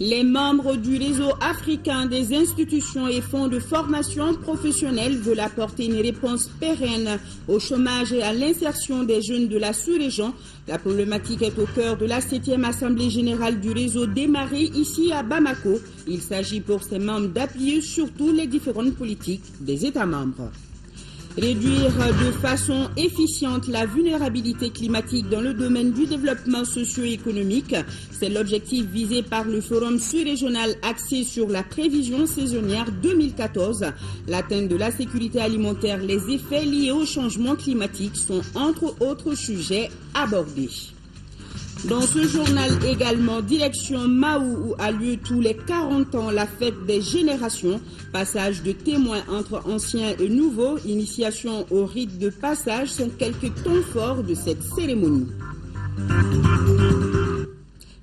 Les membres du réseau africain des institutions et fonds de formation professionnelle veulent apporter une réponse pérenne au chômage et à l'insertion des jeunes de la sous-région. La problématique est au cœur de la 7e Assemblée générale du réseau démarrée ici à Bamako. Il s'agit pour ses membres d'appuyer surtout les différentes politiques des États membres. Réduire de façon efficiente la vulnérabilité climatique dans le domaine du développement socio-économique, c'est l'objectif visé par le forum sous-régional axé sur la prévision saisonnière 2014. L'atteinte de la sécurité alimentaire, les effets liés au changement climatique sont entre autres sujets abordés. Dans ce journal également, direction Mahou où a lieu tous les 40 ans la fête des générations. Passage de témoins entre anciens et nouveaux, initiation au rite de passage sont quelques temps forts de cette cérémonie.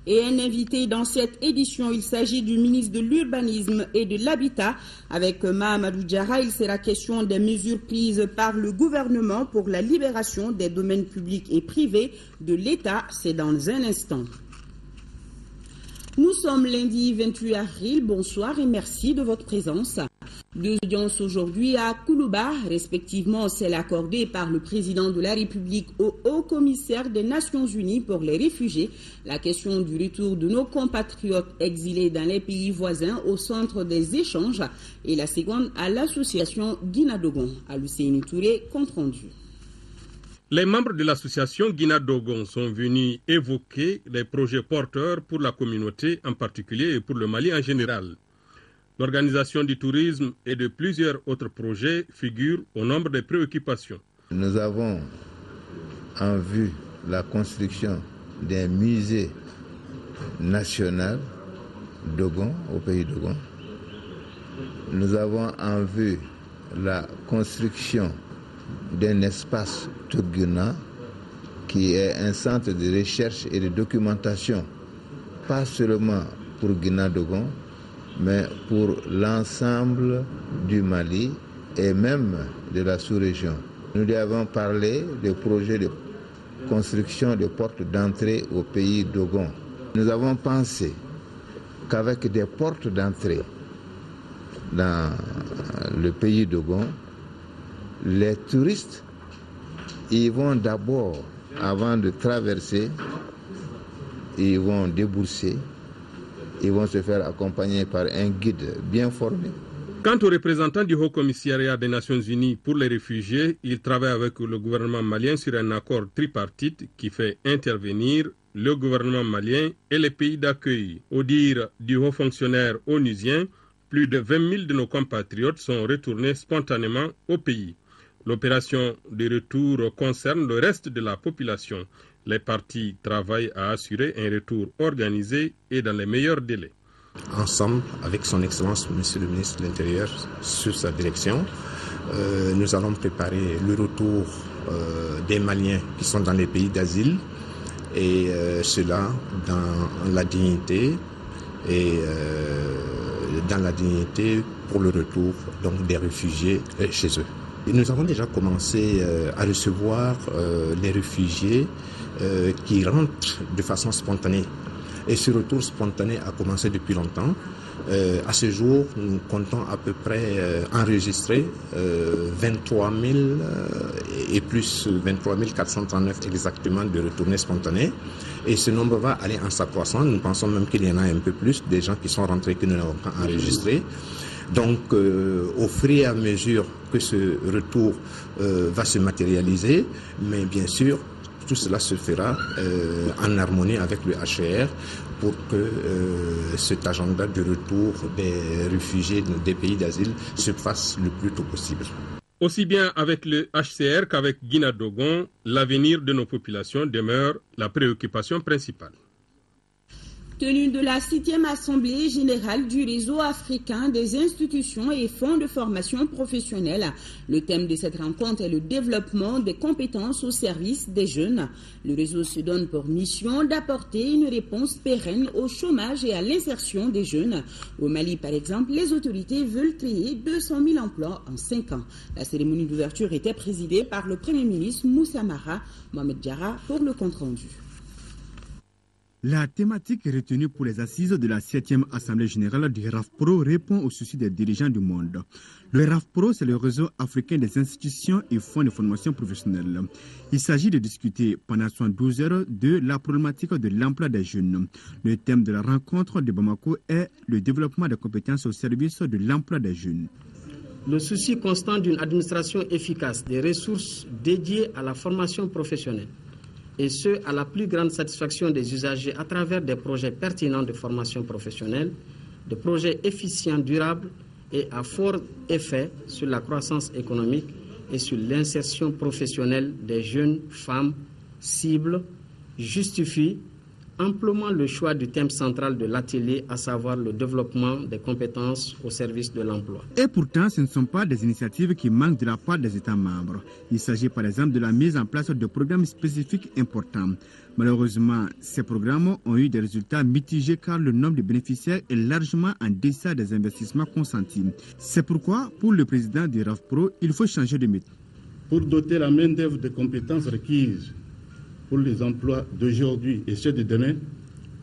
Et un invité dans cette édition, il s'agit du ministre de l'Urbanisme et de l'Habitat. Avec Mahamadou Diarra, il sera question des mesures prises par le gouvernement pour la libération des domaines publics et privés de l'État. C'est dans un instant. Nous sommes lundi 28 avril. Bonsoir et merci de votre présence. Deux audiences aujourd'hui à Koulouba, respectivement celle accordée par le président de la République au haut-commissaire des Nations Unies pour les réfugiés, la question du retour de nos compatriotes exilés dans les pays voisins au centre des échanges, et la seconde à l'association Guinadogon. À Lucéine Touré, compte rendu. Les membres de l'association Guinadogon sont venus évoquer les projets porteurs pour la communauté en particulier et pour le Mali en général. L'organisation du tourisme et de plusieurs autres projets figurent au nombre des préoccupations. Nous avons en vue la construction d'un musée national Dogon, au pays Dogon. Nous avons en vue la construction d'un espace Tourguna qui est un centre de recherche et de documentation, pas seulement pour Guinadogon, mais pour l'ensemble du Mali et même de la sous-région. Nous lui avons parlé des projets de construction de portes d'entrée au pays Dogon. Nous avons pensé qu'avec des portes d'entrée dans le pays Dogon, les touristes ils vont d'abord, avant de traverser, ils vont débourser. Ils vont se faire accompagner par un guide bien formé. Quant aux représentants du Haut-Commissariat des Nations Unies pour les réfugiés, ils travaillent avec le gouvernement malien sur un accord tripartite qui fait intervenir le gouvernement malien et les pays d'accueil. Au dire du haut fonctionnaire onusien, plus de 20 000 de nos compatriotes sont retournés spontanément au pays. L'opération de retour concerne le reste de la population. Les parties travaillent à assurer un retour organisé et dans les meilleurs délais. Ensemble, avec son Excellence, Monsieur le ministre de l'Intérieur, sur sa direction, nous allons préparer le retour des Maliens qui sont dans les pays d'asile, et cela dans la dignité et dans la dignité pour le retour donc, des réfugiés chez eux. Et nous avons déjà commencé à recevoir les réfugiés qui rentrent de façon spontanée. Et ce retour spontané a commencé depuis longtemps. À ce jour, nous comptons à peu près enregistrer 23 000 et plus 23 439 exactement de retournés spontanés. Et ce nombre va aller en s'accroissant. Nous pensons même qu'il y en a un peu plus, des gens qui sont rentrés que nous n'avons pas enregistrés. Donc, au fur et à mesure que ce retour va se matérialiser, mais bien sûr, tout cela se fera en harmonie avec le HCR pour que cet agenda de retour des réfugiés des pays d'asile se fasse le plus tôt possible. Aussi bien avec le HCR qu'avec Guinadogon, l'avenir de nos populations demeure la préoccupation principale. Tenue de la 7e Assemblée générale du réseau africain des institutions et fonds de formation professionnelle. Le thème de cette rencontre est le développement des compétences au service des jeunes. Le réseau se donne pour mission d'apporter une réponse pérenne au chômage et à l'insertion des jeunes. Au Mali, par exemple, les autorités veulent créer 200 000 emplois en 5 ans. La cérémonie d'ouverture était présidée par le Premier ministre Moussa Mara. Mohamed Diarra pour le compte-rendu. La thématique retenue pour les assises de la 7e Assemblée générale du RAFPRO répond aux soucis des dirigeants du monde. Le RAFPRO, c'est le réseau africain des institutions et fonds de formation professionnelle. Il s'agit de discuter pendant 72 heures de la problématique de l'emploi des jeunes. Le thème de la rencontre de Bamako est le développement des compétences au service de l'emploi des jeunes. Le souci constant d'une administration efficace, des ressources dédiées à la formation professionnelle, et ce, à la plus grande satisfaction des usagers à travers des projets pertinents de formation professionnelle, des projets efficients, durables et à fort effet sur la croissance économique et sur l'insertion professionnelle des jeunes femmes cibles, justifie amplement le choix du thème central de l'atelier, à savoir le développement des compétences au service de l'emploi. Et pourtant, ce ne sont pas des initiatives qui manquent de la part des États membres. Il s'agit par exemple de la mise en place de programmes spécifiques importants. Malheureusement, ces programmes ont eu des résultats mitigés car le nombre de bénéficiaires est largement en deçà des investissements consentis. C'est pourquoi, pour le président du RAFPRO, il faut changer de méthode. Pour doter la main-d'œuvre de compétences requises pour les emplois d'aujourd'hui et ceux de demain,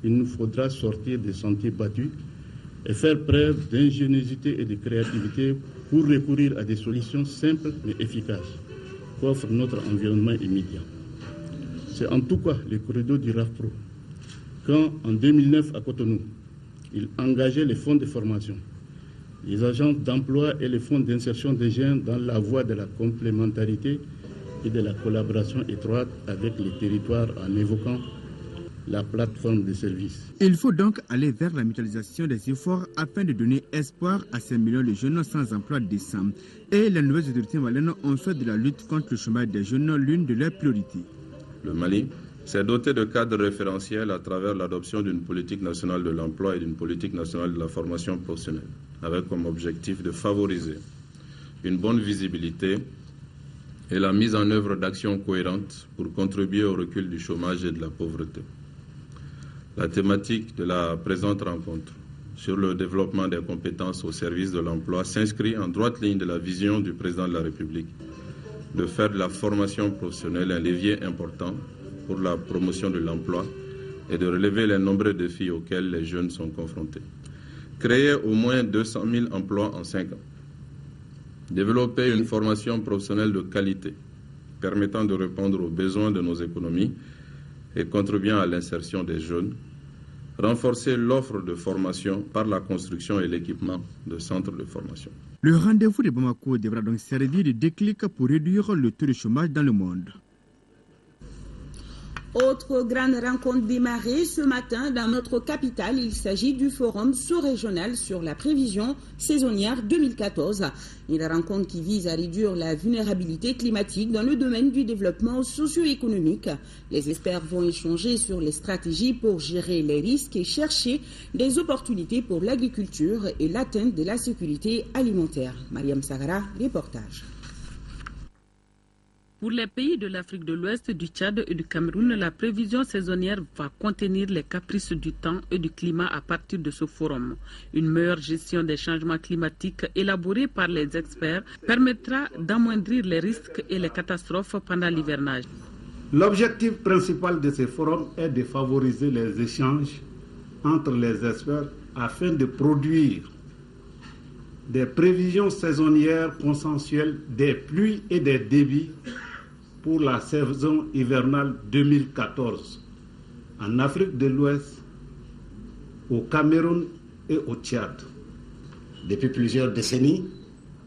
il nous faudra sortir des sentiers battus et faire preuve d'ingéniosité et de créativité pour recourir à des solutions simples mais efficaces qu'offre notre environnement immédiat. C'est en tout cas le corridor du RAFPRO. Quand, en 2009, à Cotonou, il engageait les fonds de formation, les agences d'emploi et les fonds d'insertion des jeunes dans la voie de la complémentarité et de la collaboration étroite avec les territoires en évoquant la plateforme de services. Il faut donc aller vers la mutualisation des efforts afin de donner espoir à ces millions de jeunes sans emploi décent. Et les nouvelles autorités maliennes ont fait de la lutte contre le chômage des jeunes l'une de leurs priorités. Le Mali s'est doté de cadres référentiels à travers l'adoption d'une politique nationale de l'emploi et d'une politique nationale de la formation professionnelle, avec comme objectif de favoriser une bonne visibilité et la mise en œuvre d'actions cohérentes pour contribuer au recul du chômage et de la pauvreté. La thématique de la présente rencontre sur le développement des compétences au service de l'emploi s'inscrit en droite ligne de la vision du président de la République de faire de la formation professionnelle un levier important pour la promotion de l'emploi et de relever les nombreux défis auxquels les jeunes sont confrontés. Créer au moins 200 000 emplois en 5 ans. Développer une formation professionnelle de qualité permettant de répondre aux besoins de nos économies et contribuant à l'insertion des jeunes. Renforcer l'offre de formation par la construction et l'équipement de centres de formation. Le rendez-vous de Bamako devra donc servir de déclic pour réduire le taux de chômage dans le monde. Autre grande rencontre démarrée ce matin dans notre capitale, il s'agit du forum sous-régional sur la prévision saisonnière 2014. Une rencontre qui vise à réduire la vulnérabilité climatique dans le domaine du développement socio-économique. Les experts vont échanger sur les stratégies pour gérer les risques et chercher des opportunités pour l'agriculture et l'atteinte de la sécurité alimentaire. Mariam Sagara, reportage. Pour les pays de l'Afrique de l'Ouest, du Tchad et du Cameroun, la prévision saisonnière va contenir les caprices du temps et du climat à partir de ce forum. Une meilleure gestion des changements climatiques élaborée par les experts permettra d'amoindrir les risques et les catastrophes pendant l'hivernage. L'objectif principal de ce forum est de favoriser les échanges entre les experts afin de produire des prévisions saisonnières consensuelles des pluies et des débits pour la saison hivernale 2014 en Afrique de l'Ouest, au Cameroun et au Tchad. Depuis plusieurs décennies,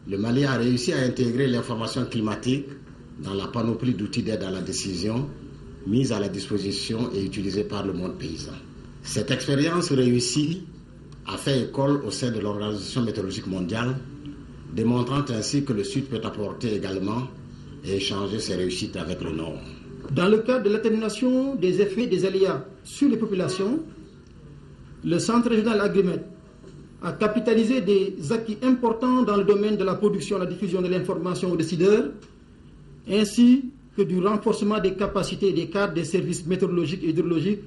le Mali a réussi à intégrer l'information climatique dans la panoplie d'outils d'aide à la décision mise à la disposition et utilisée par le monde paysan. Cette expérience réussie a fait école au sein de l'Organisation météorologique mondiale, démontrant ainsi que le Sud peut apporter également et échanger ses réussites avec le Nord. Dans le cadre de l'atténuation des effets des aléas sur les populations, le Centre régional Agrimet a capitalisé des acquis importants dans le domaine de la production et la diffusion de l'information aux décideurs, ainsi que du renforcement des capacités et des cadres des services météorologiques et hydrologiques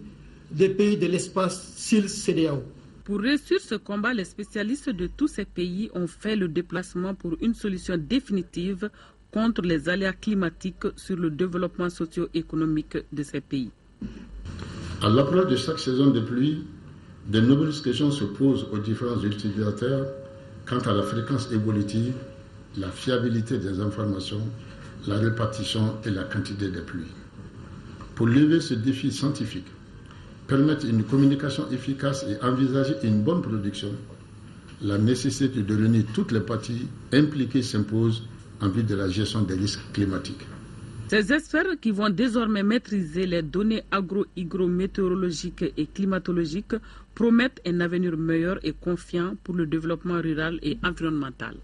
des pays de l'espace SILS-CEDEAO. Pour réussir ce combat, les spécialistes de tous ces pays ont fait le déplacement pour une solution définitive contre les aléas climatiques sur le développement socio-économique de ces pays. À l'approche de chaque saison de pluie, de nombreuses questions se posent aux différents utilisateurs quant à la fréquence évolutive, la fiabilité des informations, la répartition et la quantité des pluies. Pour lever ce défi scientifique, permettre une communication efficace et envisager une bonne production, la nécessité de réunir toutes les parties impliquées s'impose en vue de la gestion des risques climatiques. Ces experts qui vont désormais maîtriser les données agro-hygrométéorologiques et climatologiques promettent un avenir meilleur et confiant pour le développement rural et environnemental.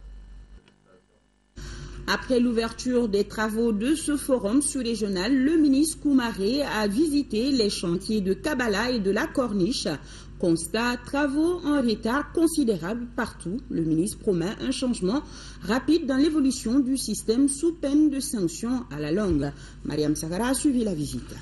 Après l'ouverture des travaux de ce forum sous-régional, le ministre Koumaré a visité les chantiers de Kabala et de la Corniche. Constat, travaux en retard considérable partout. Le ministre promet un changement rapide dans l'évolution du système sous peine de sanctions à la longue. Mariam Sagara a suivi la visite.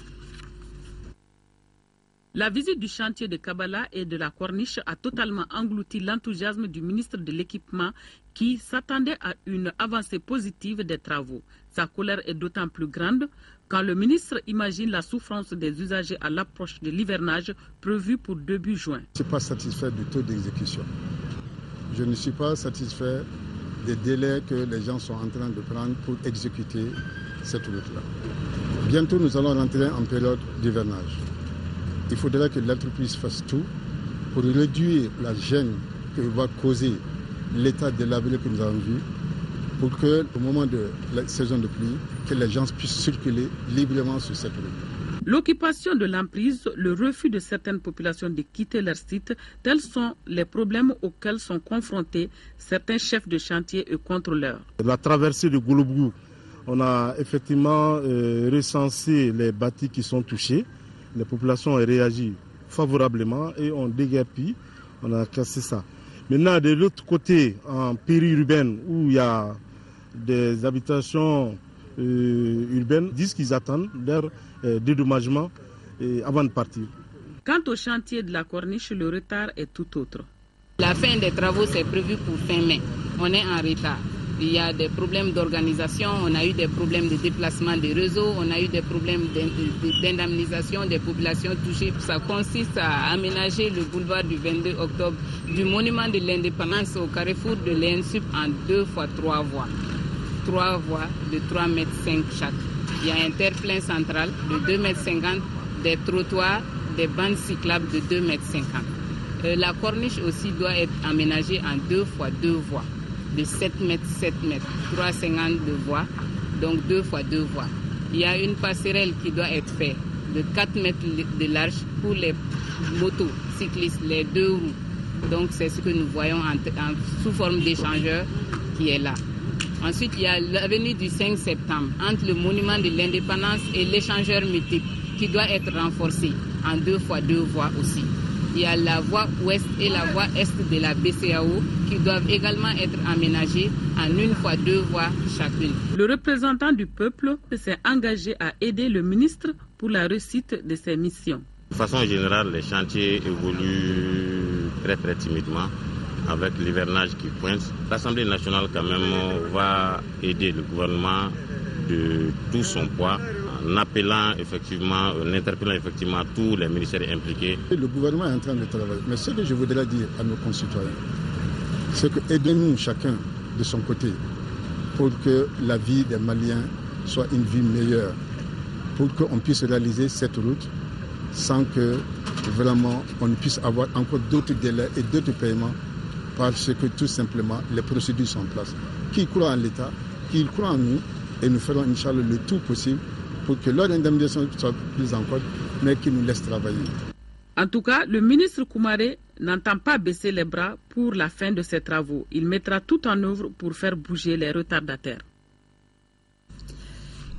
La visite du chantier de Kabala et de la Corniche a totalement englouti l'enthousiasme du ministre de l'Équipement qui s'attendait à une avancée positive des travaux. Sa colère est d'autant plus grande quand le ministre imagine la souffrance des usagers à l'approche de l'hivernage prévu pour début juin. Je ne suis pas satisfait du taux d'exécution. Je ne suis pas satisfait des délais que les gens sont en train de prendre pour exécuter cette route-là. Bientôt, nous allons rentrer en période d'hivernage. Il faudra que l'entreprise fasse tout pour réduire la gêne que va causer l'état délabré que nous avons vu, pour que, au moment de la saison de pluie, que les gens puissent circuler librement sur cette route. L'occupation de l'emprise, le refus de certaines populations de quitter leur site, tels sont les problèmes auxquels sont confrontés certains chefs de chantier et contrôleurs. La traversée de Gouloubou, on a effectivement recensé les bâtis qui sont touchés. Les populations ont réagi favorablement et ont déguerpi, on a cassé ça. Maintenant, de l'autre côté, en périurbaine, où il y a des habitations urbaines, disent qu'ils attendent leur dédommagement avant de partir. Quant au chantier de la Corniche, le retard est tout autre. La fin des travaux, c'est prévu pour fin mai. On est en retard. Il y a des problèmes d'organisation, on a eu des problèmes de déplacement des réseaux, on a eu des problèmes d'indemnisation des populations touchées. Ça consiste à aménager le boulevard du 22 octobre du monument de l'indépendance au carrefour de l'ENSUP en 2 fois 3 voies. 3 voies de 3,5 m chaque. Il y a un terre-plein central de 2,50 m, des trottoirs, des bandes cyclables de 2,50 m. La corniche aussi doit être aménagée en 2 fois 2 voies. De 7 m, 7 m, 3,50 de voies, donc 2 fois 2 voies. Il y a une passerelle qui doit être faite de 4 mètres de large pour les motos, cyclistes, les 2 roues. Donc c'est ce que nous voyons sous forme d'échangeur qui est là. Ensuite, il y a l'avenue du 5 septembre entre le monument de l'indépendance et l'échangeur multiple qui doit être renforcé en 2 fois 2 voies aussi. Il y a la voie ouest et la voie est de la BCAO qui doivent également être aménagées en 1 fois 2 voies chacune. Le représentant du peuple s'est engagé à aider le ministre pour la réussite de ses missions. De façon générale, les chantiers évoluent très timidement avec l'hivernage qui pointe. L'Assemblée nationale quand même va aider le gouvernement de tout son poids en appelant effectivement, en interpellant effectivement tous les ministères impliqués. Le gouvernement est en train de travailler. Mais ce que je voudrais dire à nos concitoyens, c'est que aidez-nous chacun de son côté pour que la vie des Maliens soit une vie meilleure, pour qu'on puisse réaliser cette route sans que vraiment on puisse avoir encore d'autres délais et d'autres paiements parce que tout simplement les procédures sont en place. Qui croit en l'État, qui croit en nous, et nous ferons Inch'Allah le tout possible pour que leur indemnisation soit prise en compte, mais qu'ils nous laissent travailler. En tout cas, le ministre Koumaré n'entend pas baisser les bras pour la fin de ces travaux. Il mettra tout en œuvre pour faire bouger les retardataires.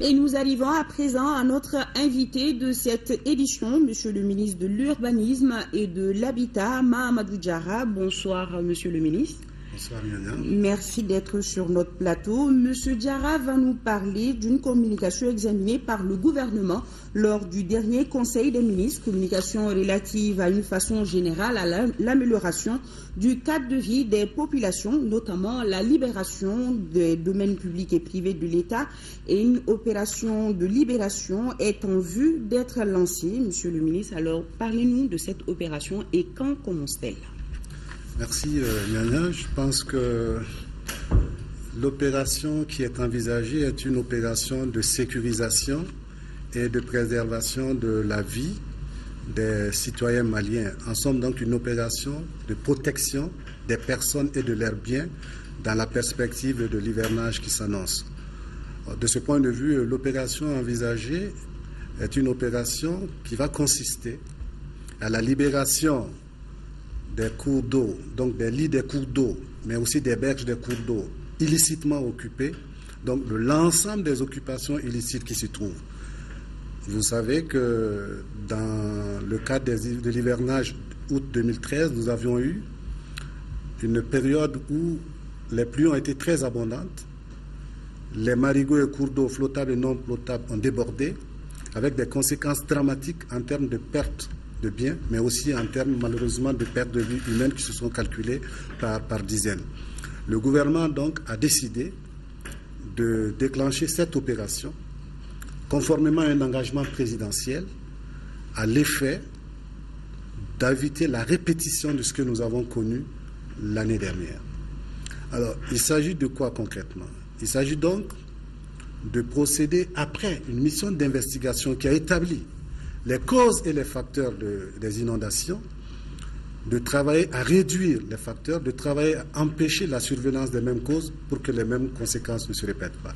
Et nous arrivons à présent à notre invité de cette édition, Monsieur le ministre de l'Urbanisme et de l'Habitat, Mahamadou Diarra. Bonsoir, Monsieur le ministre. Bonsoir Myanya. Merci d'être sur notre plateau. Monsieur Diarra va nous parler d'une communication examinée par le gouvernement lors du dernier Conseil des ministres, communication relative à une façon générale à l'amélioration du cadre de vie des populations, notamment la libération des domaines publics et privés de l'État, et une opération de libération est en vue d'être lancée. Monsieur le ministre, alors parlez-nous de cette opération et quand commence-t-elle? Merci Myanya. Je pense que l'opération qui est envisagée est une opération de sécurisation et de préservation de la vie des citoyens maliens. En somme, donc, une opération de protection des personnes et de leurs biens dans la perspective de l'hivernage qui s'annonce. De ce point de vue, l'opération envisagée est une opération qui va consister à la libération des cours d'eau, donc des lits des cours d'eau, mais aussi des berges des cours d'eau illicitement occupés, donc de l'ensemble des occupations illicites qui s'y trouvent. Vous savez que dans le cadre de l'hivernage août 2013, nous avions eu une période où les pluies ont été très abondantes, les marigots et cours d'eau flottables et non flottables ont débordé, avec des conséquences dramatiques en termes de perte de biens, mais aussi en termes malheureusement de pertes de vie humaines qui se sont calculées par dizaines. Le gouvernement donc a décidé de déclencher cette opération conformément à un engagement présidentiel à l'effet d'éviter la répétition de ce que nous avons connu l'année dernière. Alors, il s'agit de quoi concrètement? Il s'agit donc de procéder après une mission d'investigation qui a établi les causes et les facteurs des inondations, de travailler à réduire les facteurs, de travailler à empêcher la survenance des mêmes causes pour que les mêmes conséquences ne se répètent pas.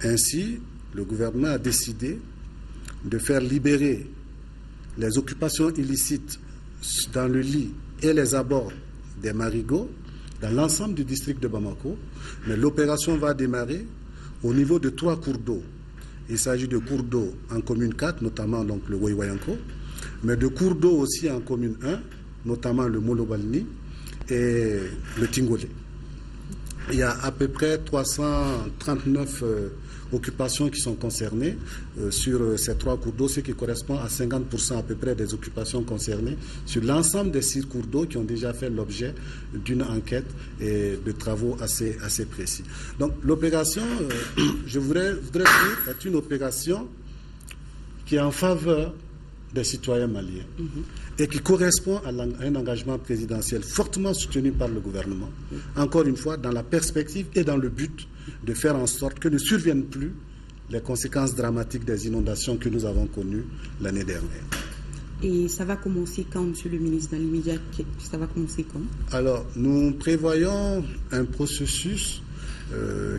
Ainsi, le gouvernement a décidé de faire libérer les occupations illicites dans le lit et les abords des marigots dans l'ensemble du district de Bamako, mais l'opération va démarrer au niveau de 3 cours d'eau. Il s'agit de cours d'eau en commune 4, notamment donc le Woiwayanko, mais de cours d'eau aussi en commune 1, notamment le Molobalni et le Tingolé. Il y a à peu près 339 occupations qui sont concernées sur ces 3 cours d'eau, ce qui correspond à 50% à peu près des occupations concernées sur l'ensemble des 6 cours d'eau qui ont déjà fait l'objet d'une enquête et de travaux assez précis. Donc l'opération, je voudrais dire, est une opération qui est en faveur des citoyens maliens et qui correspond à un engagement présidentiel fortement soutenu par le gouvernement, encore une fois dans la perspective et dans le but de faire en sorte que ne surviennent plus les conséquences dramatiques des inondations que nous avons connues l'année dernière. Et ça va commencer quand, Monsieur le ministre, dans l'immédiat? Ça va commencer quand? Alors, nous prévoyons un processus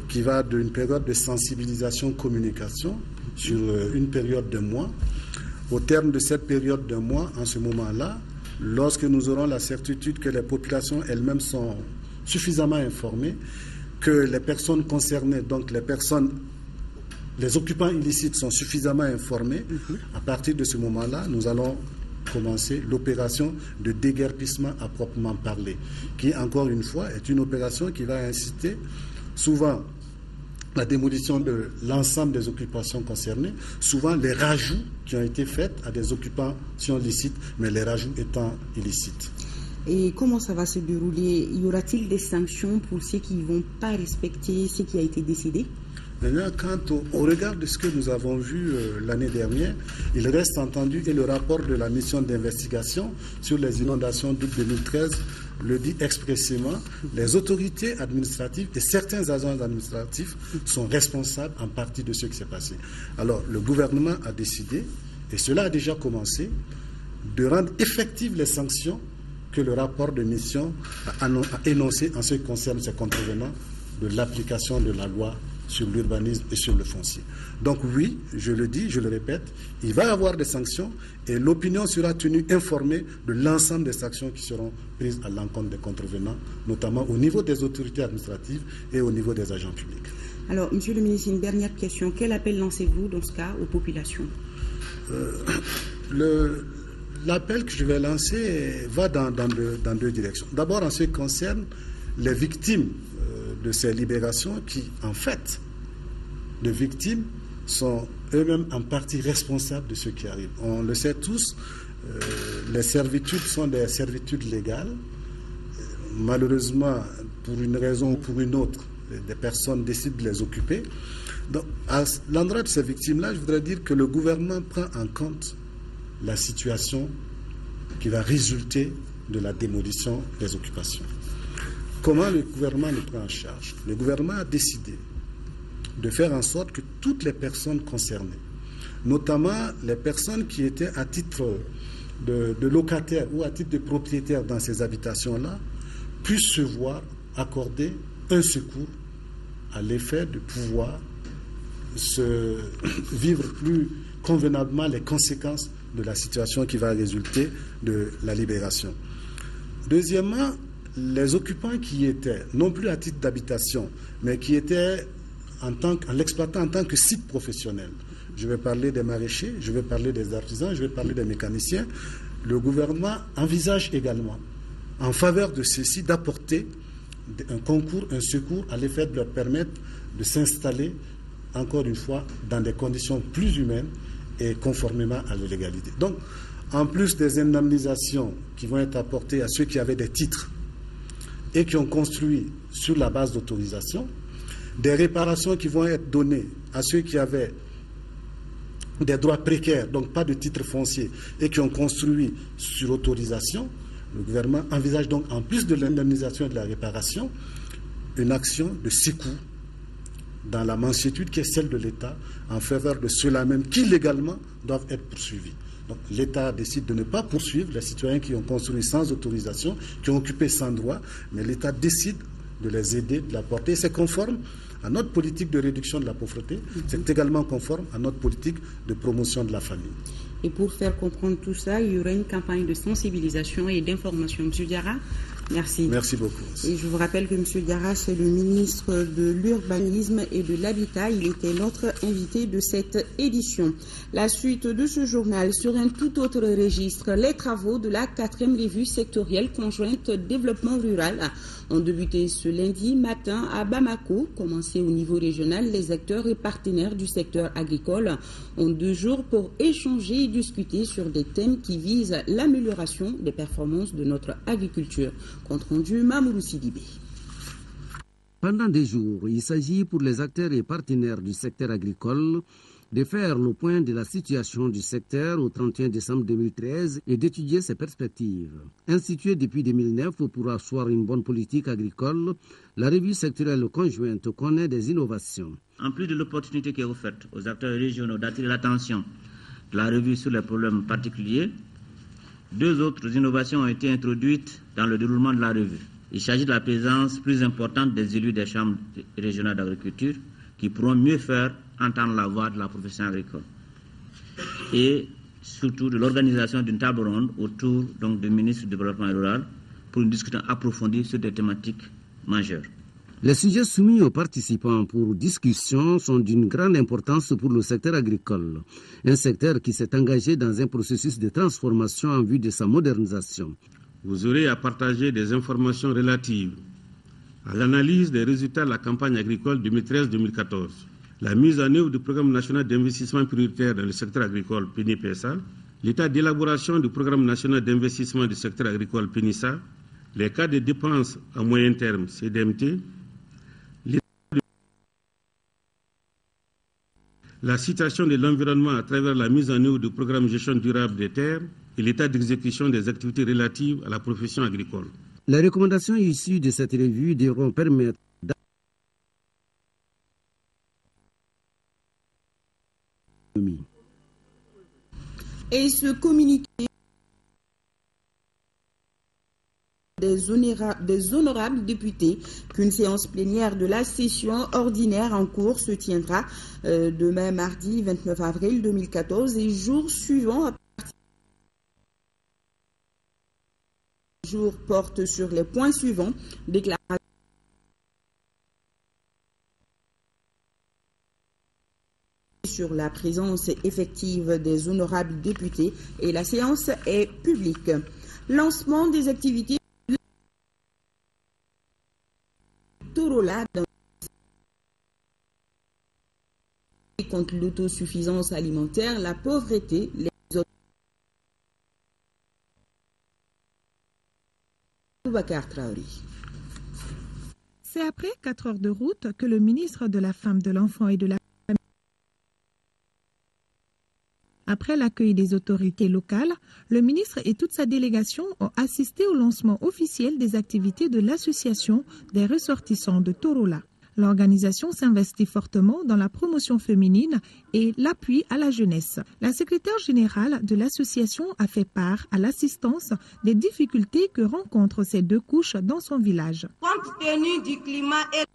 qui va d'une période de sensibilisation-communication sur une période de mois. Au terme de cette période de mois, en ce moment-là, lorsque nous aurons la certitude que les populations elles-mêmes sont suffisamment informées, que les personnes concernées, donc les occupants illicites sont suffisamment informés, à partir de ce moment-là, nous allons commencer l'opération de déguerpissement à proprement parler, qui, encore une fois, est une opération qui va inciter souvent la démolition de l'ensemble des occupations concernées, souvent les rajouts qui ont été faits à des occupations licites, mais les rajouts étant illicites. Et comment ça va se dérouler? Y aura-t-il des sanctions pour ceux qui ne vont pas respecter ce qui a été décidé? Maintenant, au regard de ce que nous avons vu l'année dernière, il reste entendu, et le rapport de la mission d'investigation sur les inondations d'août 2013 le dit expressément, les autorités administratives et certains agents administratifs sont responsables en partie de ce qui s'est passé. Alors, le gouvernement a décidé, et cela a déjà commencé, de rendre effectives les sanctions que le rapport de mission a énoncé en ce qui concerne ces contrevenants de l'application de la loi sur l'urbanisme et sur le foncier. Donc oui, je le dis, je le répète, il va y avoir des sanctions et l'opinion sera tenue informée de l'ensemble des sanctions qui seront prises à l'encontre des contrevenants, notamment au niveau des autorités administratives et au niveau des agents publics. Alors, Monsieur le ministre, une dernière question. Quel appel lancez-vous dans ce cas aux populations? L'appel que je vais lancer va dans deux directions. D'abord, en ce qui concerne les victimes de ces libérations qui, en fait, les victimes sont eux-mêmes en partie responsables de ce qui arrive. On le sait tous, les servitudes sont des servitudes légales. Malheureusement, pour une raison ou pour une autre, des personnes décident de les occuper. Donc, à l'endroit de ces victimes-là, je voudrais dire que le gouvernement prend en compte la situation qui va résulter de la démolition des occupations. Comment le gouvernement le prend en charge? Le gouvernement a décidé de faire en sorte que toutes les personnes concernées, notamment les personnes qui étaient à titre de locataires ou à titre de propriétaires dans ces habitations-là, puissent se voir accorder un secours à l'effet de pouvoir vivre plus convenablement les conséquences de la situation qui va résulter de la libération. Deuxièmement, les occupants qui étaient, non plus à titre d'habitation, mais qui étaient en l'exploitant en tant que site professionnel. Je vais parler des maraîchers, je vais parler des artisans, je vais parler des mécaniciens. Le gouvernement envisage également, en faveur de ceux-ci, d'apporter un concours, un secours à l'effet de leur permettre de s'installer, encore une fois, dans des conditions plus humaines et conformément à la légalité. Donc, en plus des indemnisations qui vont être apportées à ceux qui avaient des titres et qui ont construit sur la base d'autorisation, des réparations qui vont être données à ceux qui avaient des droits précaires, donc pas de titre foncier, et qui ont construit sur autorisation, le gouvernement envisage donc, en plus de l'indemnisation et de la réparation, une action de secours dans la mansuétude qui est celle de l'État en faveur de ceux-là même qui légalement doivent être poursuivis. Donc l'État décide de ne pas poursuivre les citoyens qui ont construit sans autorisation, qui ont occupé sans droit, mais l'État décide de les aider, de l'apporter. C'est conforme à notre politique de réduction de la pauvreté, c'est également conforme à notre politique de promotion de la famille. Et pour faire comprendre tout ça, il y aura une campagne de sensibilisation et d'information. M. Diarra, merci. Merci beaucoup. Et je vous rappelle que M. Diarra, c'est le ministre de l'Urbanisme et de l'Habitat. Il était notre invité de cette édition. La suite de ce journal sur un tout autre registre. Les travaux de la 4e revue sectorielle conjointe développement rural ont débuté ce lundi matin à Bamako. Commencé au niveau régional, les acteurs et partenaires du secteur agricole ont 2 jours pour échanger et discuter sur des thèmes qui visent l'amélioration des performances de notre agriculture. Compte rendu, Mamoudou Sidibé. Pendant des jours, il s'agit pour les acteurs et partenaires du secteur agricole de faire le point de la situation du secteur au 31 décembre 2013 et d'étudier ses perspectives. Instituée depuis 2009 pour asseoir une bonne politique agricole, la revue sectorielle conjointe connaît des innovations. En plus de l'opportunité qui est offerte aux acteurs régionaux d'attirer l'attention de la revue sur les problèmes particuliers, 2 autres innovations ont été introduites dans le déroulement de la revue. Il s'agit de la présence plus importante des élus des chambres régionales d'agriculture qui pourront mieux faire entendre la voix de la profession agricole. Et surtout de l'organisation d'une table ronde autour du ministre du Développement rural pour une discussion approfondie sur des thématiques majeures. Les sujets soumis aux participants pour discussion sont d'une grande importance pour le secteur agricole, un secteur qui s'est engagé dans un processus de transformation en vue de sa modernisation. Vous aurez à partager des informations relatives à l'analyse des résultats de la campagne agricole 2013-2014, la mise en œuvre du programme national d'investissement prioritaire dans le secteur agricole PNI-PSA, l'état d'élaboration du programme national d'investissement du secteur agricole PNISA, les cas de dépenses à moyen terme CDMT, la situation de l'environnement à travers la mise en œuvre du programme gestion durable des terres et l'état d'exécution des activités relatives à la profession agricole. Les recommandations issues de cette revue devront permettre et ce communiqué des honorables députés qu'une séance plénière de la session ordinaire en cours se tiendra demain mardi 29 avril 2014 et jour suivant jour porte sur les points suivants: déclaration sur la présence effective des honorables députés et la séance est publique. Lancement des activités Torola contre l'autosuffisance alimentaire, la pauvreté, les autres. C'est après 4 heures de route que le ministre de la Femme, de l'Enfant et de la Famille, après l'accueil des autorités locales, le ministre et toute sa délégation ont assisté au lancement officiel des activités de l'association des ressortissants de Torola. L'organisation s'investit fortement dans la promotion féminine et l'appui à la jeunesse. La secrétaire générale de l'association a fait part à l'assistance des difficultés que rencontrent ces 2 couches dans son village. Compte tenu du climat et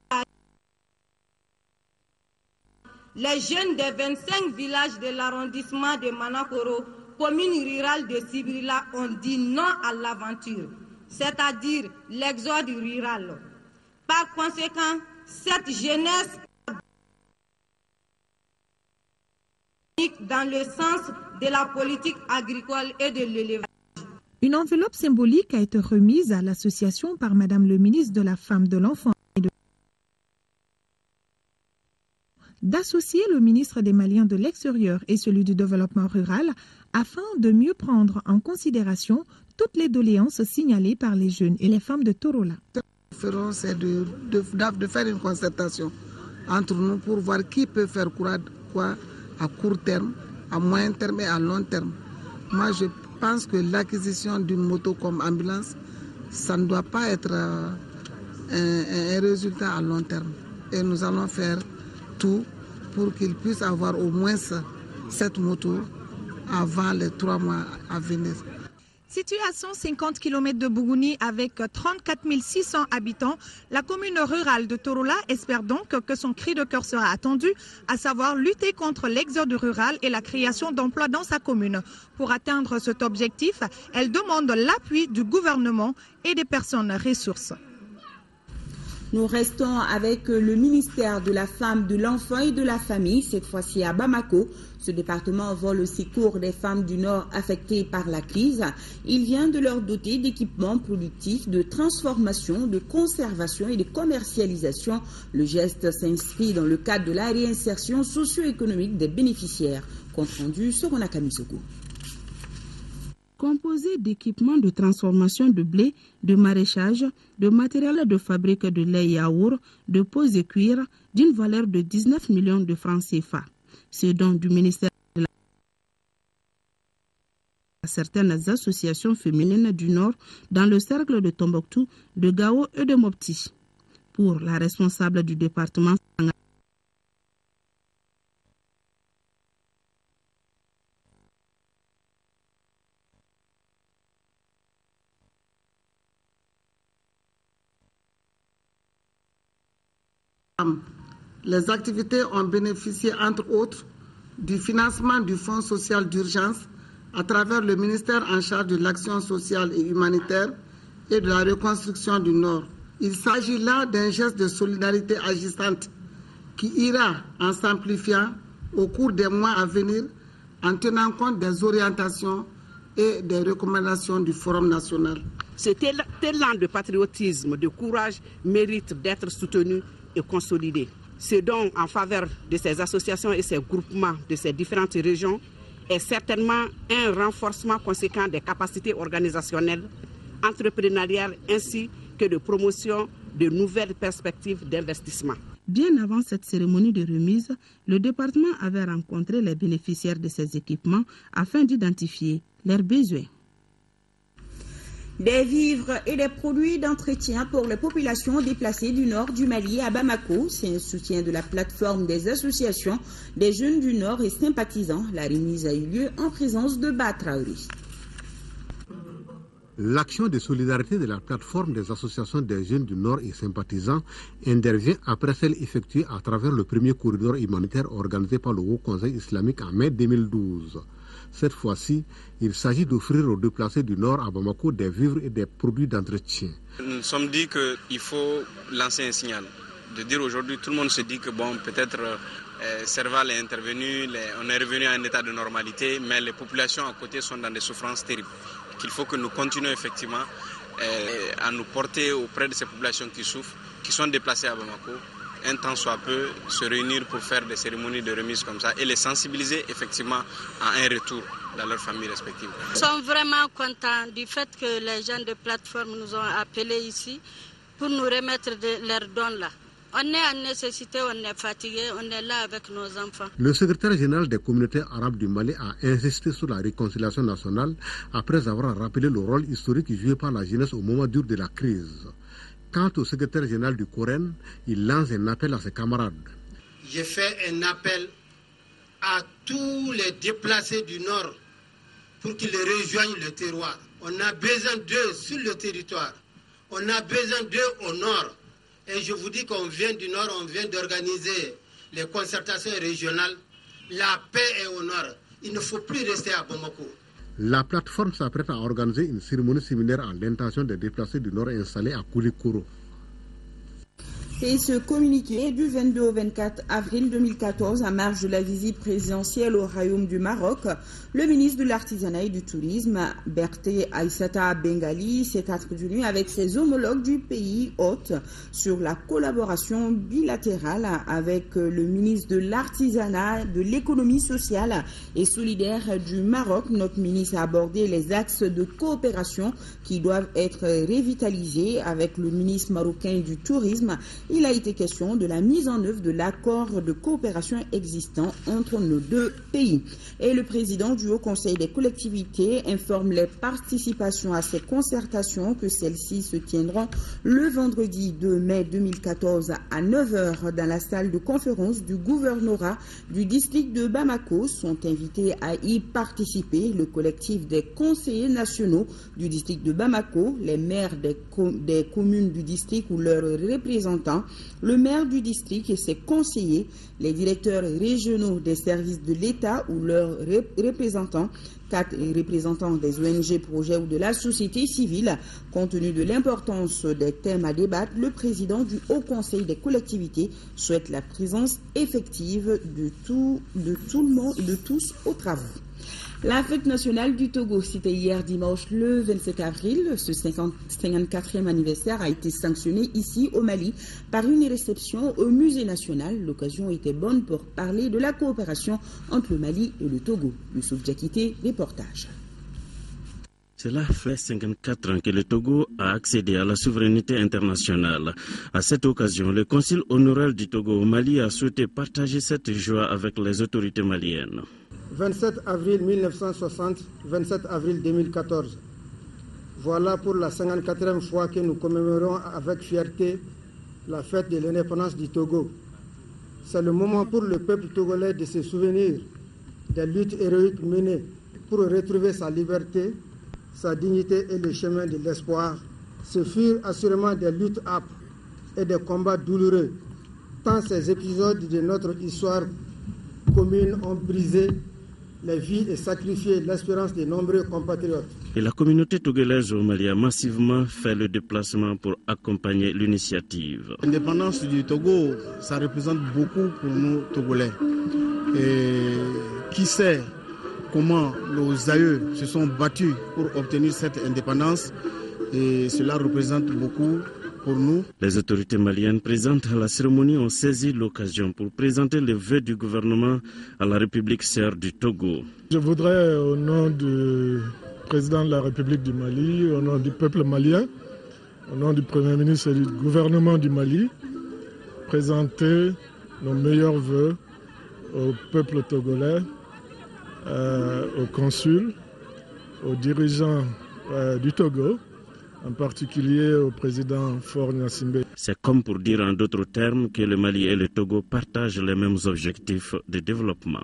les jeunes des 25 villages de l'arrondissement de Manakoro, commune rurale de Sibrila, ont dit non à l'aventure, c'est-à-dire l'exode rural. Par conséquent, cette jeunesse dans le sens de la politique agricole et de l'élevage. Une enveloppe symbolique a été remise à l'association par Madame le ministre de la Femme, de l'Enfant et d'associer le ministre des Maliens de l'extérieur et celui du développement rural afin de mieux prendre en considération toutes les doléances signalées par les jeunes et les femmes de Torola. C'est de faire une concertation entre nous pour voir qui peut faire quoi à court terme, à moyen terme et à long terme. Moi, je pense que l'acquisition d'une moto comme ambulance, ça ne doit pas être un résultat à long terme. Et nous allons faire tout pour qu'ils puissent avoir au moins cette moto avant les 3 mois à venir. Située à 150 km de Bougouni avec 34 600 habitants, la commune rurale de Torola espère donc que son cri de cœur sera attendu, à savoir lutter contre l'exode rural et la création d'emplois dans sa commune. Pour atteindre cet objectif, elle demande l'appui du gouvernement et des personnes ressources. Nous restons avec le ministère de la Femme, de l'Enfant et de la Famille, cette fois-ci à Bamako. Ce département vole au secours des femmes du Nord affectées par la crise. Il vient de leur doter d'équipements productifs, de transformation, de conservation et de commercialisation. Le geste s'inscrit dans le cadre de la réinsertion socio-économique des bénéficiaires. Compte rendu, Sorona Kamisoko. Composé d'équipements de transformation de blé, de maraîchage, de matériel de fabrique de lait yaourt, de peaux et cuir, d'une valeur de 19 millions de francs CFA. Ce don du ministère de la certaines associations féminines du Nord dans le cercle de Tombouctou, de Gao et de Mopti. Pour la responsable du département, les activités ont bénéficié, entre autres, du financement du Fonds social d'urgence à travers le ministère en charge de l'action sociale et humanitaire et de la reconstruction du Nord. Il s'agit là d'un geste de solidarité agissante qui ira en s'amplifiant au cours des mois à venir en tenant compte des orientations et des recommandations du Forum national. Ce talent de patriotisme, de courage mérite d'être soutenu et consolidé. Ce don en faveur de ces associations et ces groupements de ces différentes régions est certainement un renforcement conséquent des capacités organisationnelles, entrepreneuriales ainsi que de promotion de nouvelles perspectives d'investissement. Bien avant cette cérémonie de remise, le département avait rencontré les bénéficiaires de ces équipements afin d'identifier leurs besoins. Des vivres et des produits d'entretien pour les populations déplacées du nord du Mali à Bamako. C'est un soutien de la plateforme des associations des jeunes du Nord et sympathisants. La remise a eu lieu en présence de Batraouri. L'action de solidarité de la plateforme des associations des jeunes du Nord et sympathisants intervient après celle effectuée à travers le premier corridor humanitaire organisé par le Haut Conseil islamique en mai 2012. Cette fois-ci, il s'agit d'offrir aux déplacés du Nord à Bamako des vivres et des produits d'entretien. Nous nous sommes dit qu'il faut lancer un signal. De dire aujourd'hui, tout le monde se dit que bon, peut-être Serval est intervenu, on est revenu à un état de normalité, mais les populations à côté sont dans des souffrances terribles. Qu'il faut que nous continuions effectivement à nous porter auprès de ces populations qui souffrent, qui sont déplacés à Bamako, un temps soit peu, se réunir pour faire des cérémonies de remise comme ça et les sensibiliser effectivement à un retour dans leurs familles respectives. Nous sommes vraiment contents du fait que les gens de plateforme nous ont appelés ici pour nous remettre leurs dons là. On est en nécessité, on est fatigué, on est là avec nos enfants. Le secrétaire général des communautés arabes du Mali a insisté sur la réconciliation nationale après avoir rappelé le rôle historique joué par la jeunesse au moment dur de la crise. Quant au secrétaire général du Coran, il lance un appel à ses camarades. Je fais un appel à tous les déplacés du Nord pour qu'ils rejoignent le terroir. On a besoin d'eux sur le territoire. On a besoin d'eux au Nord. Et je vous dis qu'on vient du Nord, on vient d'organiser les concertations régionales. La paix est au Nord. Il ne faut plus rester à Bamako. La plateforme s'apprête à organiser une cérémonie similaire à l'intention des déplacés du Nord installés à Koulikoro. Et ce communiqué du 22 au 24 avril 2014, à marge de la visite présidentielle au Royaume du Maroc, le ministre de l'Artisanat et du Tourisme, Berté Aïssata Bengali, s'est entretenu avec ses homologues du pays hôte sur la collaboration bilatérale avec le ministre de l'Artisanat, de l'économie sociale et solidaire du Maroc. Notre ministre a abordé les axes de coopération qui doivent être revitalisés avec le ministre marocain du Tourisme. Il a été question de la mise en œuvre de l'accord de coopération existant entre nos deux pays. Et le président du Haut Conseil des collectivités informe les participations à ces concertations que celles-ci se tiendront le vendredi 2 mai 2014 à 9h dans la salle de conférence du gouvernorat du district de Bamako. Sont invités à y participer le collectif des conseillers nationaux du district de Bamako, les maires des communes du district ou leurs représentants, le maire du district et ses conseillers, les directeurs régionaux des services de l'État ou leurs représentants, 4 représentants des ONG, projets ou de la société civile. Compte tenu de l'importance des thèmes à débattre, le président du Haut Conseil des collectivités souhaite la présence effective de tout le monde, de tous aux travaux. La fête nationale du Togo, c'était hier dimanche le 27 avril. Ce 54e anniversaire a été sanctionné ici au Mali par une réception au musée national. L'occasion était bonne pour parler de la coopération entre le Mali et le Togo. Youssouf Diakité, reportage. Cela fait 54 ans que le Togo a accédé à la souveraineté internationale. À cette occasion, le consul honoraire du Togo au Mali a souhaité partager cette joie avec les autorités maliennes. 27 avril 1960, 27 avril 2014. Voilà pour la 54e fois que nous commémorons avec fierté la fête de l'indépendance du Togo. C'est le moment pour le peuple togolais de se souvenir des luttes héroïques menées pour retrouver sa liberté, sa dignité et le chemin de l'espoir. Ce furent assurément des luttes âpres et des combats douloureux, tant ces épisodes de notre histoire commune ont brisé les vies et sacrifié l'espérance de nombreux compatriotes. Et la communauté togolaise au Mali a massivement fait le déplacement pour accompagner l'initiative. L'indépendance du Togo, ça représente beaucoup pour nous Togolais. Et qui sait comment nos aïeux se sont battus pour obtenir cette indépendance, et cela représente beaucoup pour nous. Les autorités maliennes présentes à la cérémonie ont saisi l'occasion pour présenter les vœux du gouvernement à la République sœur du Togo. Je voudrais, au nom du président de la République du Mali, au nom du peuple malien, au nom du Premier ministre et du gouvernement du Mali, présenter nos meilleurs vœux au peuple togolais, aux consuls, aux dirigeants du Togo, en particulier au président Faure Gnassingbé. C'est comme pour dire en d'autres termes que le Mali et le Togo partagent les mêmes objectifs de développement.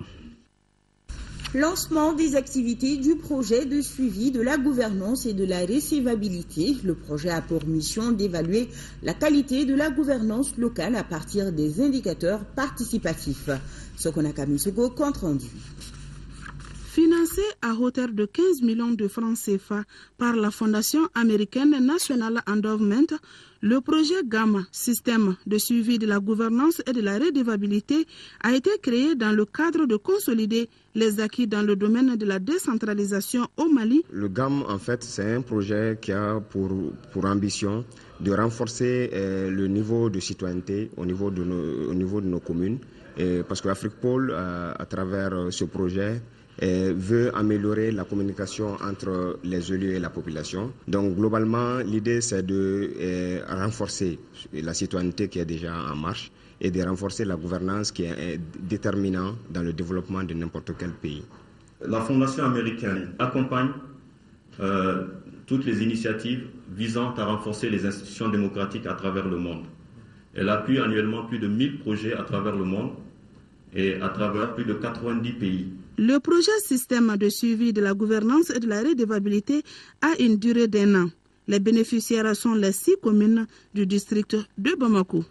Lancement des activités du projet de suivi de la gouvernance et de la recevabilité. Le projet a pour mission d'évaluer la qualité de la gouvernance locale à partir des indicateurs participatifs. Sokona Kamisoko, compte rendu. Financé financé à hauteur de 15 millions de francs CFA par la Fondation américaine National Endowment, le projet Gamma, système de suivi de la gouvernance et de la redevabilité, a été créé dans le cadre de consolider les acquis dans le domaine de la décentralisation au Mali. Le GAM, en fait, c'est un projet qui a pour ambition de renforcer le niveau de citoyenneté au niveau de nos communes. Parce que Afrique-Pôle, à travers ce projet, veut améliorer la communication entre les élus et la population. Donc globalement, l'idée c'est de renforcer la citoyenneté qui est déjà en marche et de renforcer la gouvernance qui est déterminante dans le développement de n'importe quel pays. La Fondation américaine accompagne toutes les initiatives visant à renforcer les institutions démocratiques à travers le monde. Elle appuie annuellement plus de 1000 projets à travers le monde et à travers plus de 90 pays. Le projet système de suivi de la gouvernance et de la redevabilité a une durée d'1 an. Les bénéficiaires sont les 6 communes du district de Bamako.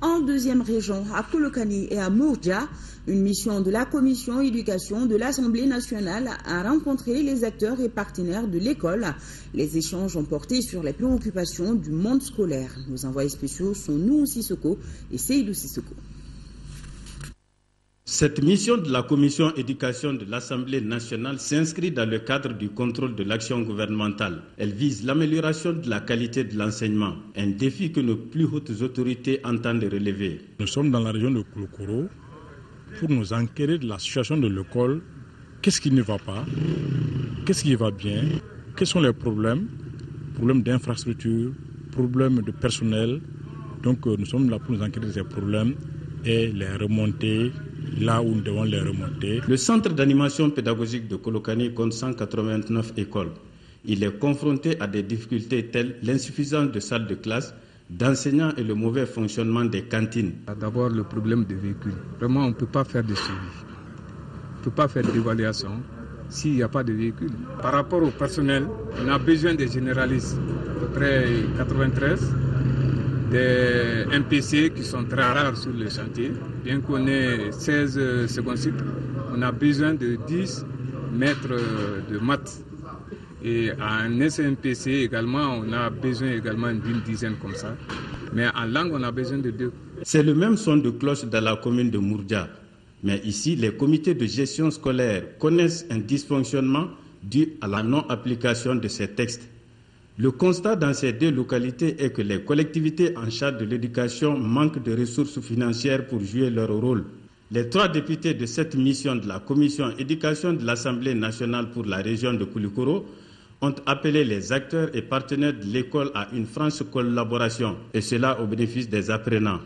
En deuxième région, à Kolokani et à Mourdia, une mission de la commission éducation de l'Assemblée nationale a rencontré les acteurs et partenaires de l'école. Les échanges ont porté sur les préoccupations du monde scolaire. Nos envoyés spéciaux sont Nouhou Sissoko et Seydou Sissoko. Cette mission de la commission éducation de l'Assemblée nationale s'inscrit dans le cadre du contrôle de l'action gouvernementale. Elle vise l'amélioration de la qualité de l'enseignement, un défi que nos plus hautes autorités entendent relever. Nous sommes dans la région de Kouloukoro pour nous enquérir de la situation de l'école. Qu'est-ce qui ne va pas? Qu'est-ce qui va bien? Quels sont les problèmes? Problèmes d'infrastructure, problèmes de personnel. Donc nous sommes là pour nous enquérir de ces problèmes et les remonter là où nous devons les remonter. Le centre d'animation pédagogique de Kolokani compte 189 écoles. Il est confronté à des difficultés telles l'insuffisance de salles de classe, d'enseignants et le mauvais fonctionnement des cantines. D'abord le problème des véhicules. Vraiment on ne peut pas faire de suivi. On ne peut pas faire d'évaluation s'il n'y a pas de véhicules. Par rapport au personnel, on a besoin des généralistes, à peu près 93. Des MPC qui sont très rares sur le chantier. Bien qu'on ait 16 secondes cycles, on a besoin de 10 maîtres de maths. Et en SMPC également, on a besoin également d'une dizaine comme ça. Mais en langue, on a besoin de 2. C'est le même son de cloche dans la commune de Mourdia. Mais ici, les comités de gestion scolaire connaissent un dysfonctionnement dû à la non-application de ces textes. Le constat dans ces 2 localités est que les collectivités en charge de l'éducation manquent de ressources financières pour jouer leur rôle. Les 3 députés de cette mission de la commission éducation de l'Assemblée nationale pour la région de Kouloukoro ont appelé les acteurs et partenaires de l'école à une franche collaboration, et cela au bénéfice des apprenants.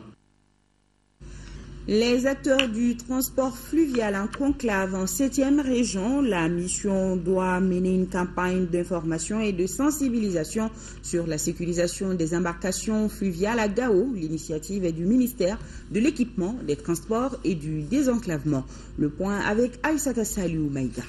Les acteurs du transport fluvial en conclave en 7e région, la mission doit mener une campagne d'information et de sensibilisation sur la sécurisation des embarcations fluviales à Gao. L'initiative est du ministère de l'Équipement, des Transports et du Désenclavement. Le point avec Aïssata Saliou Maïga.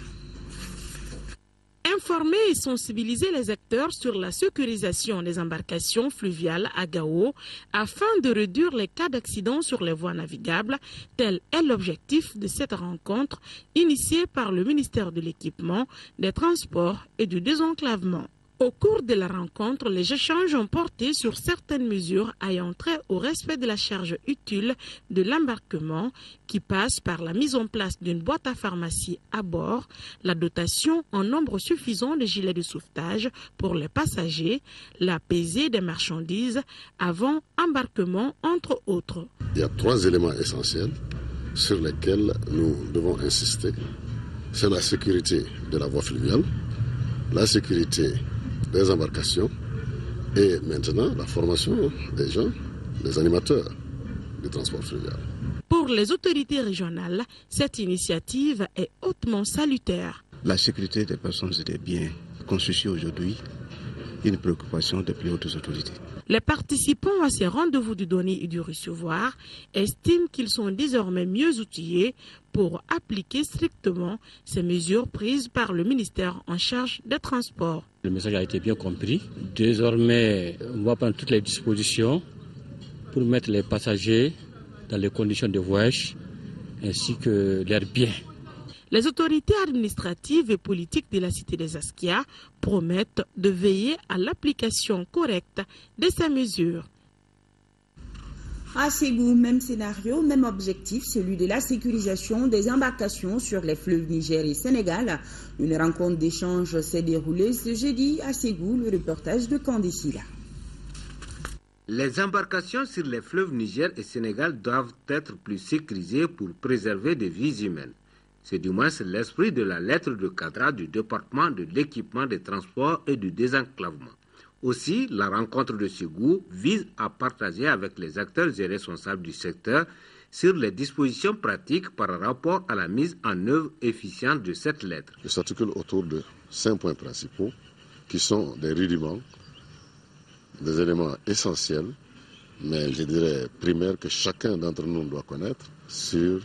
Informer et sensibiliser les acteurs sur la sécurisation des embarcations fluviales à Gao afin de réduire les cas d'accidents sur les voies navigables, tel est l'objectif de cette rencontre initiée par le ministère de l'Équipement, des Transports et du Désenclavement. Au cours de la rencontre, les échanges ont porté sur certaines mesures ayant trait au respect de la charge utile de l'embarquement qui passe par la mise en place d'une boîte à pharmacie à bord, la dotation en nombre suffisant de gilets de sauvetage pour les passagers, la pesée des marchandises avant embarquement, entre autres. Il y a 3 éléments essentiels sur lesquels nous devons insister. C'est la sécurité de la voie fluviale, la sécurité des embarcations et maintenant la formation des gens, des animateurs du transport fluvial. Pour les autorités régionales, cette initiative est hautement salutaire. La sécurité des personnes et des biens constitue aujourd'hui une préoccupation des plus hautes autorités. Les participants à ces rendez-vous du donner et du recevoir estiment qu'ils sont désormais mieux outillés pour appliquer strictement ces mesures prises par le ministère en charge des transports. Le message a été bien compris. Désormais, on va prendre toutes les dispositions pour mettre les passagers dans les conditions de voyage ainsi que leurs biens. Les autorités administratives et politiques de la cité des Askia promettent de veiller à l'application correcte de ces mesures. À Ségou, même scénario, même objectif, celui de la sécurisation des embarcations sur les fleuves Niger et Sénégal. Une rencontre d'échange s'est déroulée ce jeudi à Ségou, le reportage de Kandisila. Les embarcations sur les fleuves Niger et Sénégal doivent être plus sécurisées pour préserver des vies humaines. C'est du moins l'esprit de la lettre de cadre du département de l'équipement des transports et du désenclavement. Aussi, la rencontre de Ségou vise à partager avec les acteurs et responsables du secteur sur les dispositions pratiques par rapport à la mise en œuvre efficiente de cette lettre. Il s'articule autour de 5 points principaux qui sont des rudiments, des éléments essentiels, mais je dirais primaires que chacun d'entre nous doit connaître sur